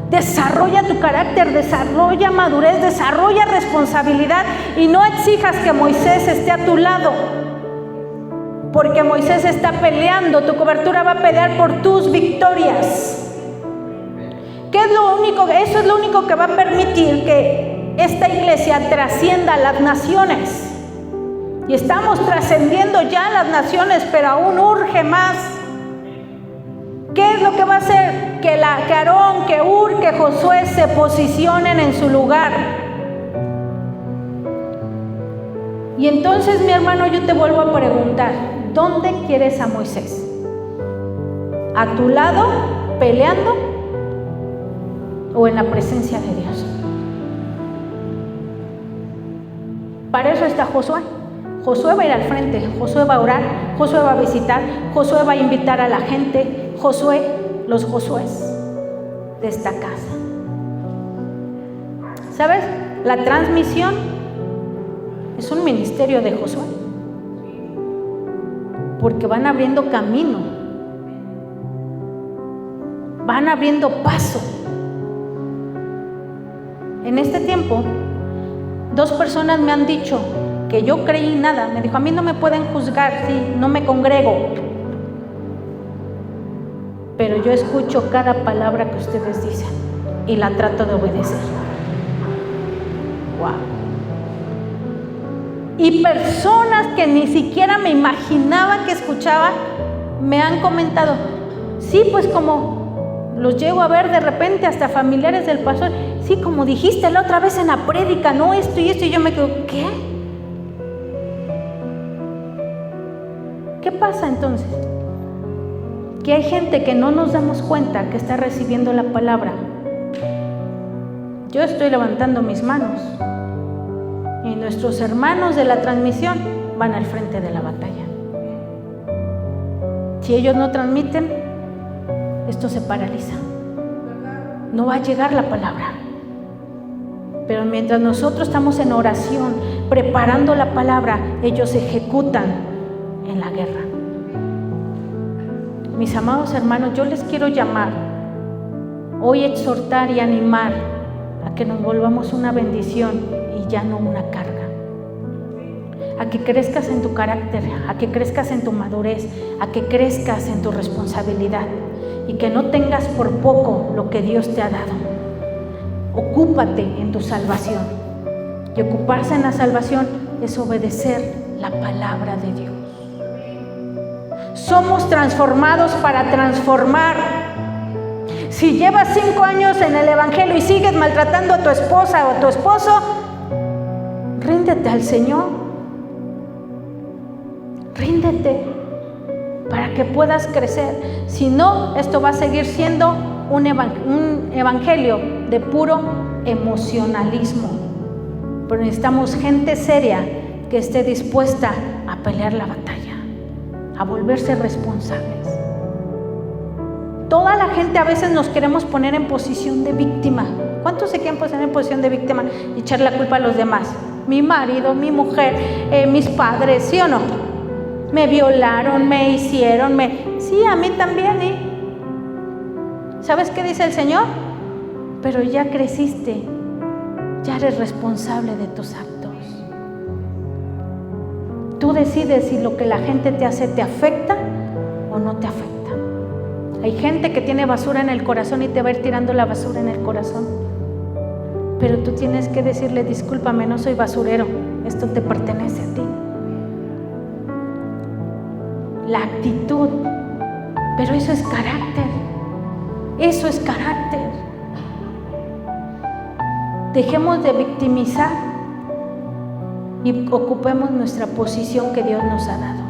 desarrolla tu carácter, desarrolla madurez, desarrolla responsabilidad y no exijas que Moisés esté a tu lado, porque Moisés está peleando, tu cobertura va a pelear por tus victorias. ¿Qué es lo único? Eso es lo único que va a permitir que esta iglesia trascienda a las naciones. Y estamos trascendiendo ya las naciones, pero aún urge más. ¿Qué es lo que va a hacer? Que Aarón, que Hur, que Josué se posicionen en su lugar. Y entonces, mi hermano, yo te vuelvo a preguntar, ¿dónde quieres a Moisés? ¿A tu lado, peleando? ¿O en la presencia de Dios? Para eso está Josué. Josué va a ir al frente, Josué va a orar, Josué va a visitar, Josué va a invitar a la gente, Josué, los Josués de esta casa. ¿Sabes? La transmisión es un ministerio de Josué, porque van abriendo camino, van abriendo paso. En este tiempo, 2 personas me han dicho que yo creí nada. Me dijo, a mí no me pueden juzgar si no me congrego, pero yo escucho cada palabra que ustedes dicen y la trato de obedecer. Wow. Y personas que ni siquiera me imaginaba que escuchaba me han comentado, sí, pues como los llego a ver de repente hasta familiares del pastor, sí, como dijiste la otra vez en la prédica, no esto y esto, y yo me quedo, ¿qué? ¿Qué pasa entonces? Que hay gente que no nos damos cuenta que está recibiendo la palabra. Yo estoy levantando mis manos y nuestros hermanos de la transmisión van al frente de la batalla. Si ellos no transmiten, esto se paraliza. No va a llegar la palabra. Pero mientras nosotros estamos en oración, preparando la palabra, ellos ejecutan en la guerra. Mis amados hermanos, yo les quiero llamar, hoy exhortar y animar a que nos volvamos una bendición y ya no una carga. A que crezcas en tu carácter, a que crezcas en tu madurez, a que crezcas en tu responsabilidad y que no tengas por poco lo que Dios te ha dado. Ocúpate en tu salvación. Y ocuparse en la salvación es obedecer la palabra de Dios. Somos transformados para transformar. Si llevas 5 años en el Evangelio y sigues maltratando a tu esposa o a tu esposo, ríndete al Señor. Ríndete para que puedas crecer. Si no, esto va a seguir siendo un evangelio de puro emocionalismo. Pero necesitamos gente seria que esté dispuesta a pelear la batalla, a volverse responsables. Toda la gente a veces nos queremos poner en posición de víctima. ¿Cuántos se quieren poner en posición de víctima y echar la culpa a los demás? Mi marido, mi mujer, mis padres, ¿sí o no? Me violaron, me hicieron, Sí, a mí también, ¿eh? ¿Sabes qué dice el Señor? Pero ya creciste, ya eres responsable de tus actos. Tú decides si lo que la gente te hace te afecta o no te afecta. Hay gente que tiene basura en el corazón y te va a ir tirando la basura en el corazón. Pero tú tienes que decirle, discúlpame, no soy basurero, esto te pertenece a ti. La actitud, pero eso es carácter. Eso es carácter. Dejemos de victimizar y ocupemos nuestra posición que Dios nos ha dado.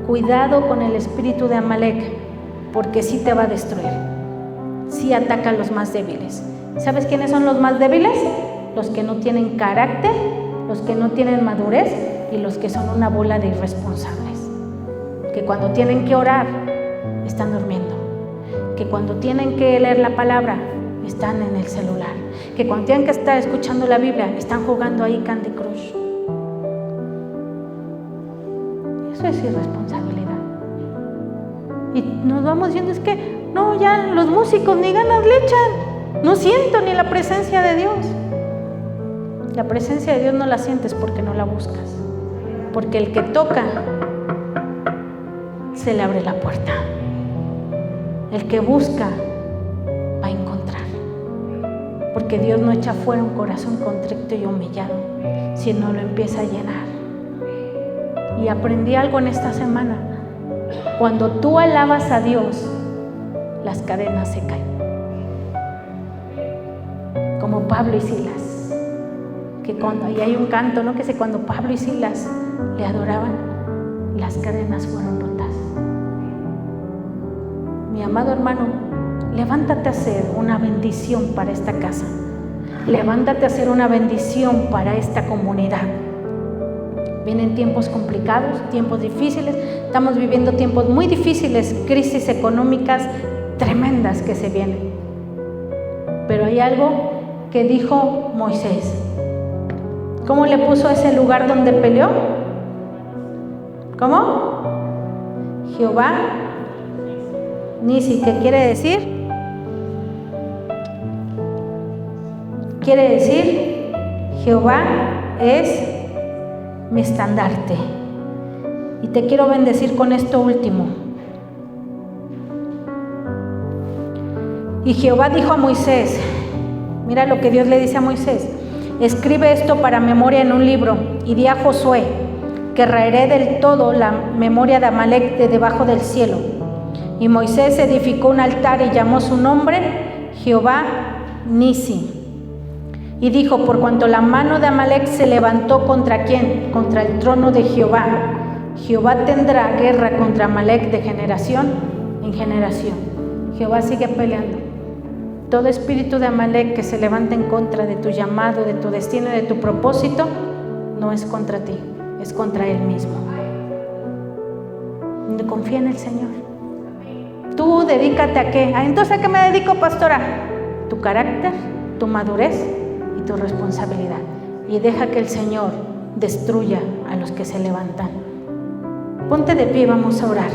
Cuidado con el espíritu de Amalek, porque sí te va a destruir. Sí ataca a los más débiles. ¿Sabes quiénes son los más débiles? Los que no tienen carácter, los que no tienen madurez y los que son una bola de irresponsables. Que cuando tienen que orar, están durmiendo. Que cuando tienen que leer la palabra, están en el celular. Que cuando tienen que estar escuchando la Biblia, están jugando ahí Candy Crush. Eso es irresponsabilidad. Y nos vamos diciendo, es que no, ya los músicos ni ganas le echan. No siento ni la presencia de Dios. La presencia de Dios no la sientes porque no la buscas. Porque el que toca, se le abre la puerta. El que busca va a encontrar, porque Dios no echa fuera un corazón contrito y humillado, sino lo empieza a llenar. Y aprendí algo en esta semana: cuando tú alabas a Dios, las cadenas se caen, como Pablo y Silas, que cuando ahí hay un canto, ¿no? Que dice, cuando Pablo y Silas le adoraban, las cadenas fueron rotas. Mi amado hermano, levántate a hacer una bendición para esta casa. Levántate a hacer una bendición para esta comunidad. Vienen tiempos complicados, tiempos difíciles. Estamos viviendo tiempos muy difíciles, crisis económicas tremendas que se vienen. Pero hay algo que dijo Moisés. ¿Cómo le puso a ese lugar donde peleó? ¿Cómo? Jehová Nisi, ¿qué quiere decir? quiere decir, Jehová es mi estandarte. Y te quiero bendecir con esto último. Y Jehová dijo a Moisés, mira lo que Dios le dice a Moisés: escribe esto para memoria en un libro y di a Josué que raeré del todo la memoria de Amalek de debajo del cielo. Y Moisés edificó un altar y llamó su nombre Jehová Nisi. Y dijo, por cuanto la mano de Amalek se levantó ¿contra quién? Contra el trono de Jehová. Jehová tendrá guerra contra Amalek de generación en generación. Jehová sigue peleando. Todo espíritu de Amalek que se levanta en contra de tu llamado, de tu destino y de tu propósito, no es contra ti, es contra Él mismo. Confía en el Señor. Tú dedícate a qué. Entonces, ¿a qué me dedico, pastora? Tu carácter, tu madurez y tu responsabilidad. Y deja que el Señor destruya a los que se levantan. Ponte de pie, vamos a orar.